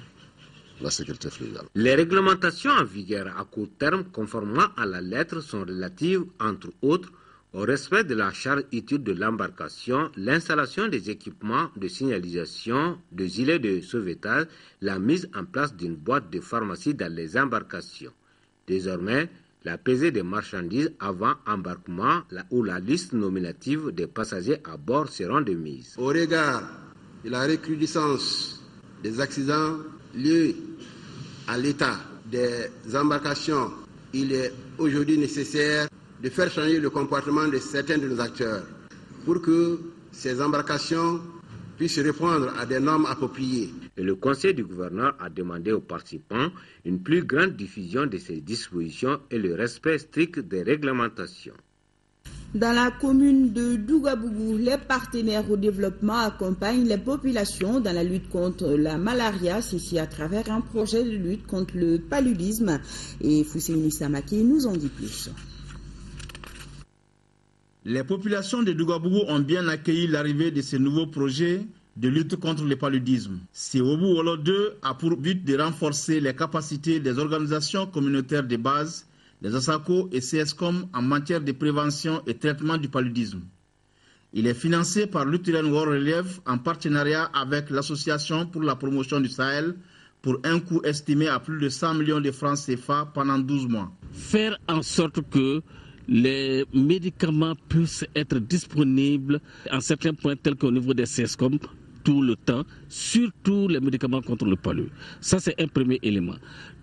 la sécurité fluviale. Les réglementations en vigueur à court terme conformément à la lettre sont relatives, entre autres, au respect de la charge utile de l'embarcation, l'installation des équipements de signalisation, de gilets de sauvetage, la mise en place d'une boîte de pharmacie dans les embarcations. Désormais, la pesée des marchandises avant embarquement ou la liste nominative des passagers à bord seront de mise. Au regard de la recrudescence des accidents liés à l'état des embarcations, il est aujourd'hui nécessaire de faire changer le comportement de certains de nos acteurs pour que ces embarcations puissent répondre à des normes appropriées. Et le conseil du gouverneur a demandé aux participants une plus grande diffusion de ces dispositions et le respect strict des réglementations. Dans la commune de Dougabougou, les partenaires au développement accompagnent les populations dans la lutte contre la malaria, ceci à travers un projet de lutte contre le paludisme. Et Fousseini Samaki nous en dit plus. Les populations de Dougabougou ont bien accueilli l'arrivée de ce nouveau projet de lutte contre le paludisme. Siwobu Wolo 2 a pour but de renforcer les capacités des organisations communautaires de base, des ASACO et CSCOM en matière de prévention et traitement du paludisme. Il est financé par l'Utilène World Relief en partenariat avec l'Association pour la promotion du Sahel pour un coût estimé à plus de 100 millions de francs CFA pendant 12 mois. Faire en sorte que les médicaments puissent être disponibles à certains points tels qu'au niveau des CSCOM tout le temps, surtout les médicaments contre le palu. Ça, c'est un premier élément.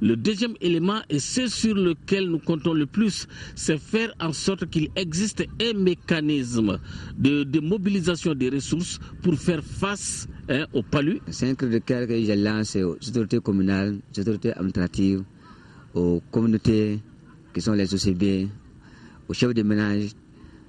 Le deuxième élément, et c'est sur lequel nous comptons le plus, c'est faire en sorte qu'il existe un mécanisme de mobilisation des ressources pour faire face au palu. C'est un cri de cœur que je lance aux autorités communales, aux autorités administratives, aux communautés qui sont les OCB, aux chefs de ménage,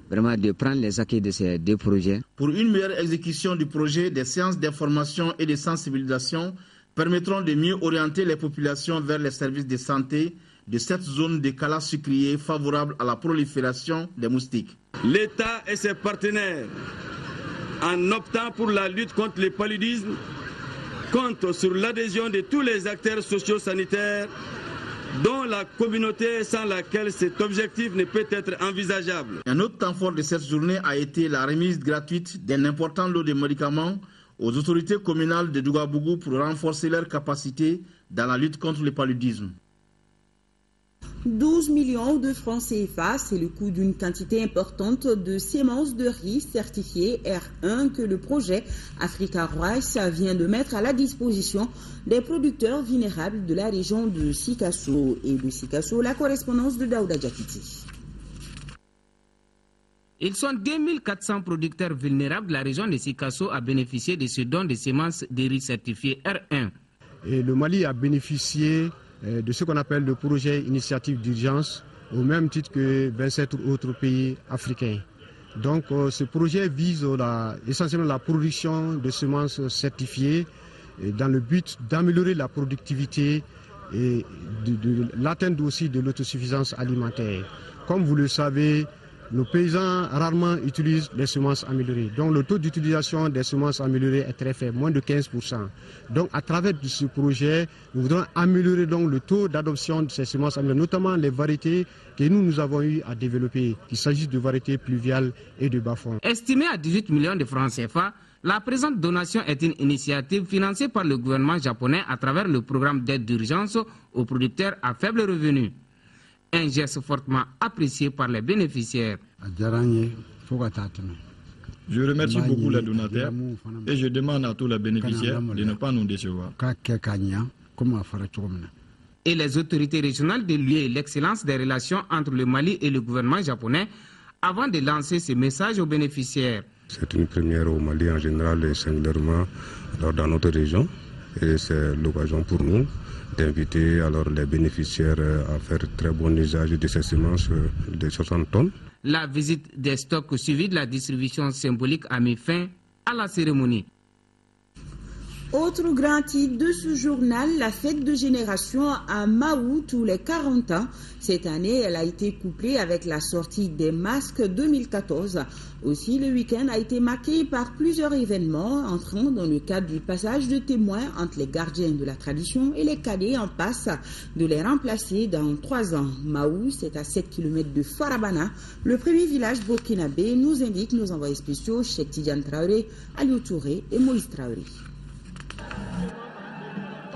vraiment de prendre les acquis de ces deux projets. Pour une meilleure exécution du projet, des séances d'information et de sensibilisation permettront de mieux orienter les populations vers les services de santé de cette zone de Kala sucrier favorable à la prolifération des moustiques. L'État et ses partenaires, en optant pour la lutte contre le paludisme, comptent sur l'adhésion de tous les acteurs socio-sanitaires dont la communauté sans laquelle cet objectif ne peut être envisageable. Un autre temps fort de cette journée a été la remise gratuite d'un important lot de médicaments aux autorités communales de Dougabougou pour renforcer leurs capacités dans la lutte contre le paludisme. 12 millions de francs CFA, c'est le coût d'une quantité importante de semences de riz certifiées R1 que le projet Africa Rice vient de mettre à la disposition des producteurs vulnérables de la région de Sikasso. Et de Sikasso, la correspondance de Daouda Djakiti. Ils sont 2400 producteurs vulnérables de la région de Sikasso à bénéficier de ce don de semences de riz certifiées R1. Et le Mali a bénéficié de ce qu'on appelle le projet initiative d'urgence au même titre que 27 autres pays africains. Donc ce projet vise essentiellement la production de semences certifiées dans le but d'améliorer la productivité et de l'atteinte aussi de l'autosuffisance alimentaire. Comme vous le savez, nos paysans rarement utilisent les semences améliorées. Donc le taux d'utilisation des semences améliorées est très faible, moins de 15%. Donc à travers ce projet, nous voudrons améliorer donc le taux d'adoption de ces semences améliorées, notamment les variétés que nous avons eu à développer, qu'il s'agisse de variétés pluviales et de bas-fonds. Estimé à 18 millions de francs CFA, La présente donation est une initiative financée par le gouvernement japonais à travers le programme d'aide d'urgence aux producteurs à faible revenu. Un geste fortement apprécié par les bénéficiaires. Je remercie beaucoup les donateurs et je demande à tous les bénéficiaires de ne pas nous décevoir. Et les autorités régionales de lier l'excellence des relations entre le Mali et le gouvernement japonais avant de lancer ce message aux bénéficiaires. C'est une première au Mali en général et singulièrement dans notre région. Et c'est l'occasion pour nous d'inviter alors les bénéficiaires à faire très bon usage de ces semences de 60 tonnes. La visite des stocks suivie de la distribution symbolique a mis fin à la cérémonie. Autre grand titre de ce journal, la fête de génération à Mahou tous les 40 ans. Cette année, elle a été couplée avec la sortie des masques 2014. Aussi, le week-end a été marqué par plusieurs événements entrant dans le cadre du passage de témoins entre les gardiens de la tradition et les cadets en passe de les remplacer dans 3 ans. Mahou, c'est à 7 km de Farabana, le premier village burkinabé, nous indiquent nos envoyés spéciaux Cheikh Tidiane Traoré, Aliou Touré et Moïse Traoré.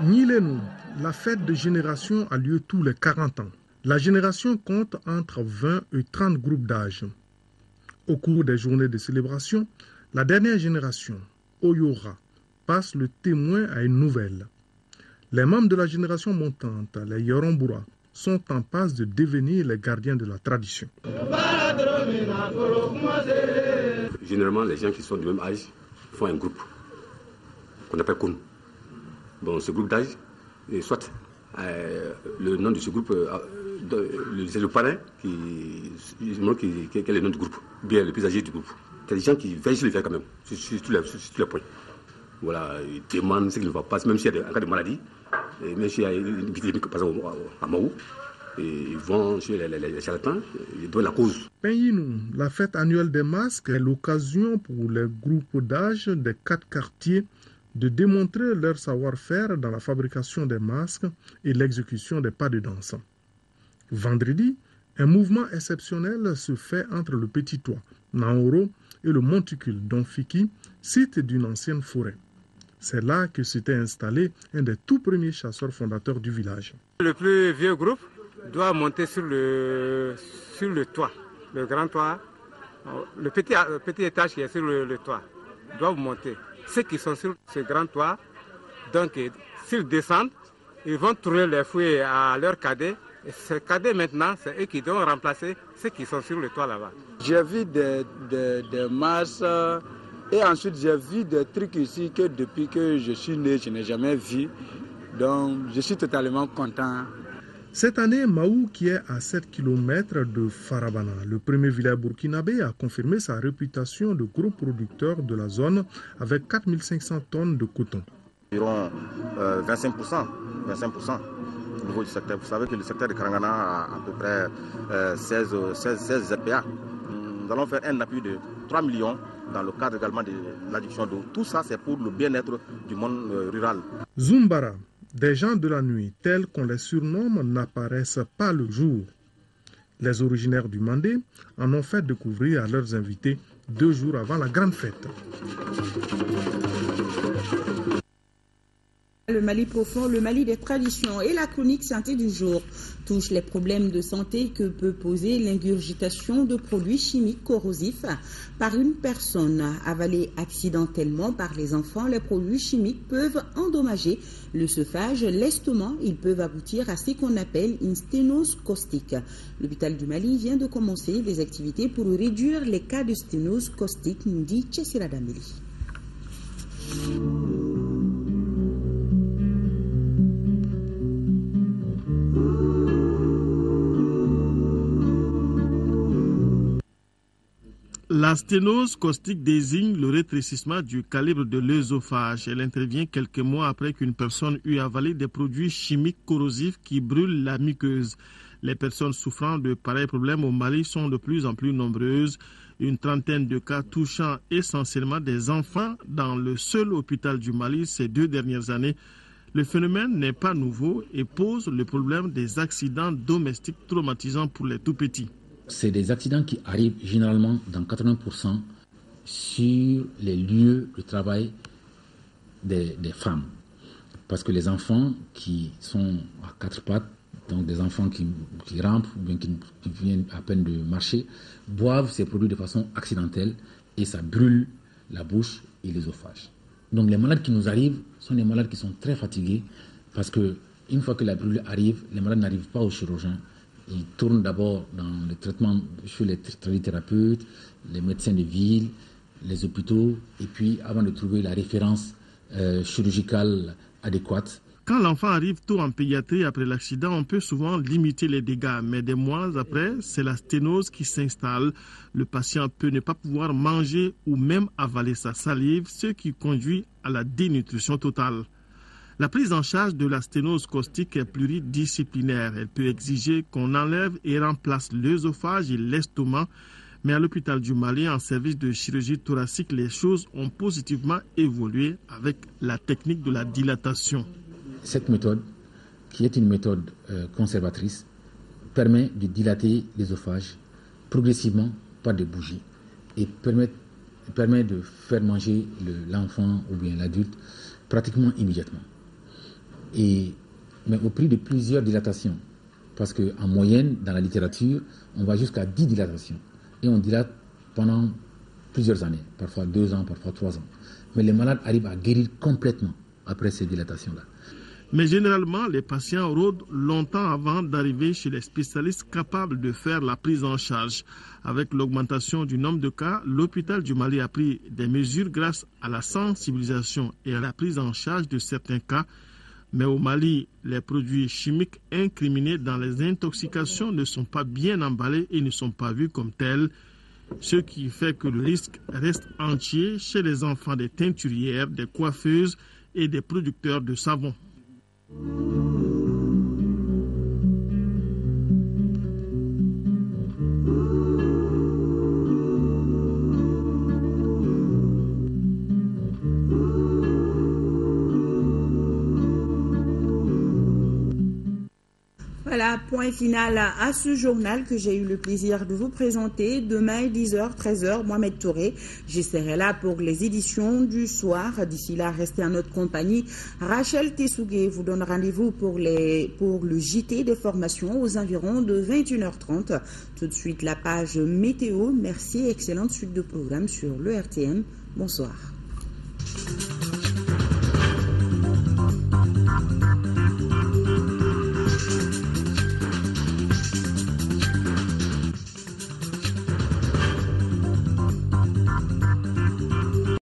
Nilenou, la fête de génération a lieu tous les 40 ans. La génération compte entre 20 et 30 groupes d'âge. Au cours des journées de célébration, la dernière génération, Oyora, passe le témoin à une nouvelle. Les membres de la génération montante, les Yoronboura, sont en passe de devenir les gardiens de la tradition. Généralement, les gens qui sont du même âge font un groupe qu'on appelle Koun. Bon, ce groupe d'âge, soit le nom de ce groupe, c'est le parrain qui est le nom du groupe, bien le plus âgé du groupe. Il y a des gens qui veillent sur le fait quand même, sur tous les points. Voilà, ils demandent ce qui ne va pas, même s'il y a un cas de maladie, et même s'il y a une épidémie, par exemple à Mahou, ils vont chez les charlatans, ils donnent la cause. Penyinou, la fête annuelle des masques est l'occasion pour les groupes d'âge des 4 quartiers de démontrer leur savoir-faire dans la fabrication des masques et l'exécution des pas de danse. Vendredi, un mouvement exceptionnel se fait entre le Petit Toit, Naoro et le Monticule d'Onfiki, site d'une ancienne forêt. C'est là que s'était installé un des tout premiers chasseurs fondateurs du village. Le plus vieux groupe doit monter sur le toit, le grand toit, le petit étage qui est sur le toit, doivent monter. Ceux qui sont sur ce grand toit, donc s'ils descendent, ils vont tourner les fouets à leurs cadets. Et ces cadets maintenant, c'est eux qui doivent remplacer ceux qui sont sur le toit là-bas. J'ai vu des masses et ensuite j'ai vu des trucs ici que depuis que je suis né, je n'ai jamais vu. Donc je suis totalement content. Cette année, Mahou, qui est à 7 km de Farabana, le premier village burkinabé, a confirmé sa réputation de gros producteur de la zone avec 4500 tonnes de coton. Environ 25% au niveau du secteur. Vous savez que le secteur de Karangana a à peu près 16 ZPA. Nous allons faire un appui de 3 millions dans le cadre également de l'adduction d'eau. Tout ça, c'est pour le bien-être du monde rural. Zumbara. Des gens de la nuit, tels qu'on les surnomme, n'apparaissent pas le jour. Les originaires du Mandé en ont fait découvrir à leurs invités 2 jours avant la grande fête. Le Mali profond, le Mali des traditions et la chronique santé du jour touche les problèmes de santé que peut poser l'ingurgitation de produits chimiques corrosifs par une personne. Avalés accidentellement par les enfants, les produits chimiques peuvent endommager l'œsophage, l'estomac. Ils peuvent aboutir à ce qu'on appelle une sténose caustique. L'hôpital du Mali vient de commencer des activités pour réduire les cas de sténose caustique, nous dit Tchessira Dameli. La sténose caustique désigne le rétrécissement du calibre de l'œsophage. Elle intervient quelques mois après qu'une personne eut avalé des produits chimiques corrosifs qui brûlent la muqueuse. Les personnes souffrant de pareils problèmes au Mali sont de plus en plus nombreuses. Une trentaine de cas touchant essentiellement des enfants dans le seul hôpital du Mali ces 2 dernières années. Le phénomène n'est pas nouveau et pose le problème des accidents domestiques traumatisants pour les tout-petits. C'est des accidents qui arrivent généralement dans 80% sur les lieux de travail des femmes. Parce que les enfants qui sont à quatre pattes, donc des enfants qui rampent ou bien qui viennent à peine de marcher, boivent ces produits de façon accidentelle et ça brûle la bouche et l'œsophage. Donc les malades qui nous arrivent sont des malades qui sont très fatigués parce que une fois que la brûlure arrive, les malades n'arrivent pas au chirurgien. Ils tournent d'abord dans le traitement chez les tradithérapeutes, les médecins de ville, les hôpitaux, et puis avant de trouver la référence chirurgicale adéquate. Quand l'enfant arrive tôt en pédiatrie après l'accident, on peut souvent limiter les dégâts, mais des mois après, c'est la sténose qui s'installe. Le patient peut ne pas pouvoir manger ou même avaler sa salive, ce qui conduit à la dénutrition totale. La prise en charge de la sténose caustique est pluridisciplinaire. Elle peut exiger qu'on enlève et remplace l'œsophage et l'estomac. Mais à l'hôpital du Mali, en service de chirurgie thoracique, les choses ont positivement évolué avec la technique de la dilatation. Cette méthode, qui est une méthode conservatrice, permet de dilater l'œsophage progressivement par des bougies et permet de faire manger l'enfant ou bien l'adulte pratiquement immédiatement. Mais au prix de plusieurs dilatations, parce qu'en moyenne, dans la littérature, on va jusqu'à 10 dilatations. Et on dilate pendant plusieurs années, parfois 2 ans, parfois 3 ans. Mais les malades arrivent à guérir complètement après ces dilatations-là. Mais généralement, les patients rôdent longtemps avant d'arriver chez les spécialistes capables de faire la prise en charge. Avec l'augmentation du nombre de cas, l'hôpital du Mali a pris des mesures grâce à la sensibilisation et à la prise en charge de certains cas. Mais au Mali, les produits chimiques incriminés dans les intoxications ne sont pas bien emballés et ne sont pas vus comme tels, ce qui fait que le risque reste entier chez les enfants des teinturières, des coiffeuses et des producteurs de savon. Voilà, point final à ce journal que j'ai eu le plaisir de vous présenter. Demain, 10h, 13h, Mohamed Touré. Je serai là pour les éditions du soir. D'ici là, restez en notre compagnie. Rachel Tessougué vous donne rendez-vous pour le JT des formations aux environs de 21h30. Tout de suite, la page météo. Merci, excellente suite de programme sur le RTM. Bonsoir.